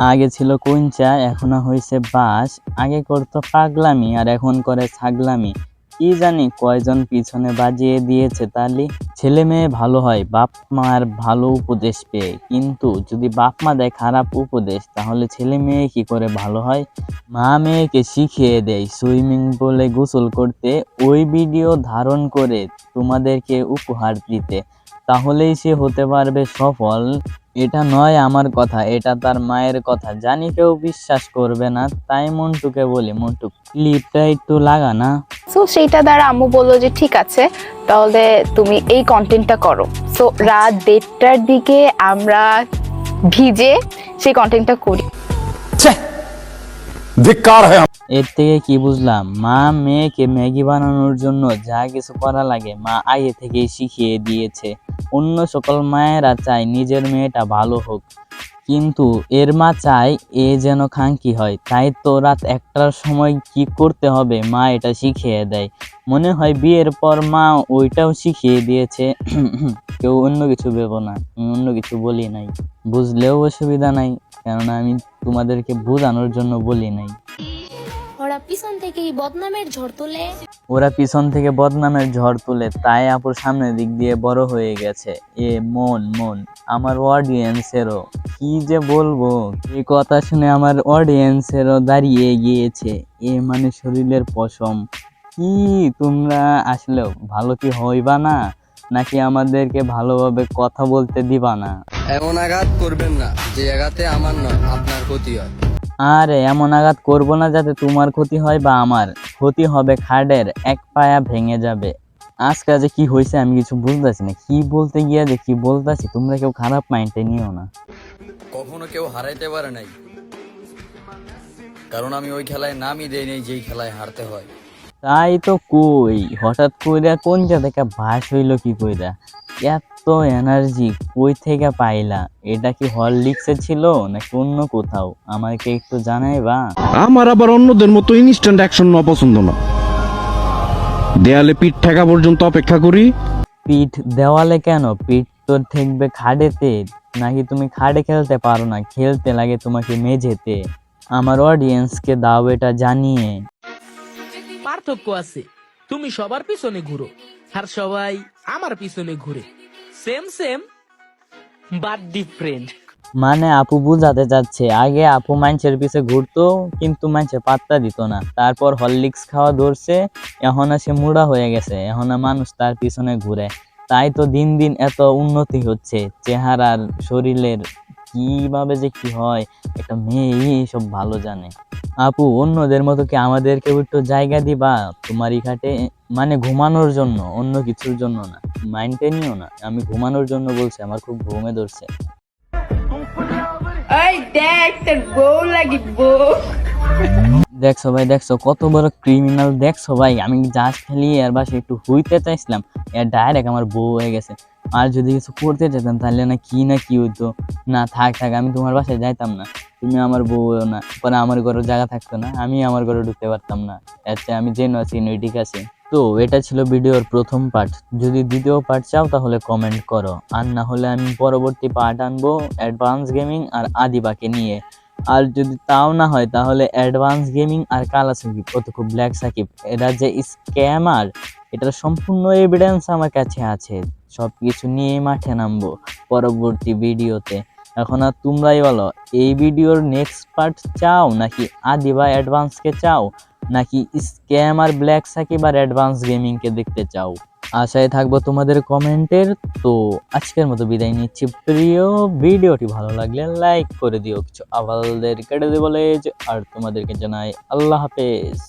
আগে ছিল কুঞ্চা, এখন হয়েছে বাস। আগে করতো পাগলামি আর এখন করে ছাগলামি। কি জানি কয়জন পিছনে বাজিয়ে দিয়েছে তালি। ছেলে মেয়ে ভালো হয় বাপ মার ভালো উপদেশ পেয়ে, কিন্তু যদি বাপ মা দেয় খারাপ উপদেশ তাহলে ছেলে মেয়ে কি করে ভালো হয়? মা মেয়েকে শিখিয়ে দেয় সুইমিং পুলে গোসল করতে, ওই ভিডিও ধারণ করে তোমাদেরকে উপহার দিতে, তাহলেই সে হতে পারবে সফল। এটা নয় আমার কথা, এটা তার মায়ের কথা। জানি কেউ বিশ্বাস করবে না, তাই মন্টুকে বলি, মন্টু ক্লিপটা একটু লাগা না। সো সেইটা দ্বারা আম্মু বললো যে ঠিক আছে, তাহলে তুমি এই কন্টেন্টটা করো। সো রাত 1:30টার দিকে আমরা ভিজে সেই কন্টেন্টটা করি। এর থেকে কি বুঝলাম? মা মেয়েকে ম্যাগি বানানোর জন্য যা কিছু করা লাগে মা আগে থেকেই শিখিয়ে দিয়েছে। অন্য সকল মায়েরা চায় নিজের মেয়েটা ভালো হোক, কিন্তু এর মা চায় এ যেন খাঙ্কি হয়। তাই তো রাত 1টার সময় কি করতে হবে মা এটা শিখিয়ে দেয়। মনে হয় বিয়ের পর মা ওইটাও শিখিয়ে দিয়েছে। কেউ অন্য কিছু ভেবো না, আমি অন্য কিছু বলি নাই। বুঝলেও অসুবিধা নাই, কেননা আমি তোমাদেরকে বোঝানোর জন্য বলি নাই। ওরা পিছন থেকেই বদনামের ঝড় তোলে, তাই আপুর সামনের দিক দিয়ে বড় হয়ে গেছে। মন আমার অডিয়েন্সেরও কি যে বলবো, এই কথা শুনে আমার অডিয়েন্সেরও দাঁড়িয়ে গিয়েছে। মানে শরীরের পশম। কি তোমরা আসলে ভালো কি হইবা না, নাকি আমাদেরকে ভালোভাবে কথা বলতে দিবা না? এমন আঘাত করবেন না যে আঘাতে আমার নয় আপনার ক্ষতি হয়। আরে এমন আঘাত করবো না যাতে তোমার ক্ষতি হয় বা আমার ক্ষতি হবে। খাডের এক পায়া ভেঙে যাবে। আজকে যে কি হয়েছে আমি কিছু বুঝতেছি না, কি বলতে গিয়ে যে কি বলতেছি। তোমরা কেউ খারাপ মাইন্ডে নিও না। কখনো কেউ হারাইতে পারে নাই, কারণ আমি ওই খেলায় নামই দেই নাই যেই খেলায় হারতে হয়। তাই তো কই, হঠাৎ কইরা কোন জায়গা ভাস হইলো কি কইরা? এত এনার্জি কই থেকে পাইলা? এটা কি হরলিক্সে ছিল নাকি অন্য কোথাও? আমাকে একটু জানাইবা? আমার আবার অন্যদের মতো ইনস্ট্যান্ট অ্যাকশন না পছন্দ না। দেয়ালে পিঠ ঠেকা পর্যন্ত অপেক্ষা করি। পিঠ দেওয়ালে কেন? পিঠ তো ঠেকবে খাড়েতে। নাকি তুমি খাড়ে খেলতে পারো না, খেলতে লাগে তোমাকে মেঝেতে? আমার অডিয়েন্সকে দাও এটা জানিয়ে। পার্থক্য আছে, তুমি সবার পিছনে ঘুরো আর সবাই আমার পিছনে ঘুরে। Same same but different. মানে আপু বুঝাতে চাচ্ছে, আগে আপু মানুষের পিছে ঘুরতো কিন্তু মানুষে পাত্তা দিত না, তারপর হরলিক্স খাওয়া ধরছে, এখন সে মুড়া হয়ে গেছে, এখন মানুষ তার পিছনে ঘুরে। তাই তো দিন দিন এত উন্নতি হচ্ছে চেহারার, শরীরের। কিভাবে যে কি হয় একটা মেয়ে সব ভালো জানে। আপু অন্যদের মতো কি আমাদেরকে একটু জায়গা দিবা তোমারই ঘাটে? মানে ঘুমানোর জন্য, অন্য কিছুর জন্য না। মাইন্ডে নিও না, আমি ঘুমানোর জন্য বলছি, আমার খুব ঘুমে ধরছে। দেখছো ভাই, দেখছো কত বড় ক্রিমিনাল? দেখছো ভাই, আমি জাস্ট খালি এর বাসে একটু হইতে চাইছিলাম, এর ডাইরেক্ট আমার বউ হয়ে গেছে। আর যদি কিছু করতে চাইতাম তাহলে না কি হইতো। না থাক, আমি তোমার বাসায় যাইতাম না। তুমি আমার বউ হইও না, পরে আমার ঘরে জায়গা থাকতো না, আমি আমার ঘরে ঢুকতে পারতাম না। এর চেয়ে আমি যেন আছি ঠিক আছে। তো এটা ছিল ভিডিওর প্রথম পার্ট। যদি দ্বিতীয় পার্ট চাও তাহলে কমেন্ট করো, আর না হলে আমি পরবর্তী পার্ট আনবো অ্যাডভান্স গেমিং আর আদিবাকে নিয়ে। আর যদি তাও না হয় তাহলে অ্যাডভান্স গেমিং আর কালা সাকিব অথবা ব্ল্যাক সাকিব এরা যে স্ক্যামার, এটার সম্পূর্ণ এভিডেন্স আমার কাছে আছে। সব কিছু নিয়ে মাঠে নামবো পরবর্তী ভিডিওতে। এখন আর তোমরাই বলো, এই ভিডিওর নেক্সট পার্ট চাও নাকি আদিবা অ্যাডভান্সকে চাও, নাকি স্ক্যামার ব্ল্যাক সাকিব আর অ্যাডভান্স গেমিংকে দেখতে চাও? আশায় থাকবো তোমাদের কমেন্টের। তো আজকের মতো বিদায় নিচ্ছি প্রিয়। ভিডিওটি ভালো লাগলে লাইক করে দিও, কিছু আওয়ালদের কেটে দেবো লেজ, আর তোমাদেরকে জানাই আল্লাহ হাফেজ।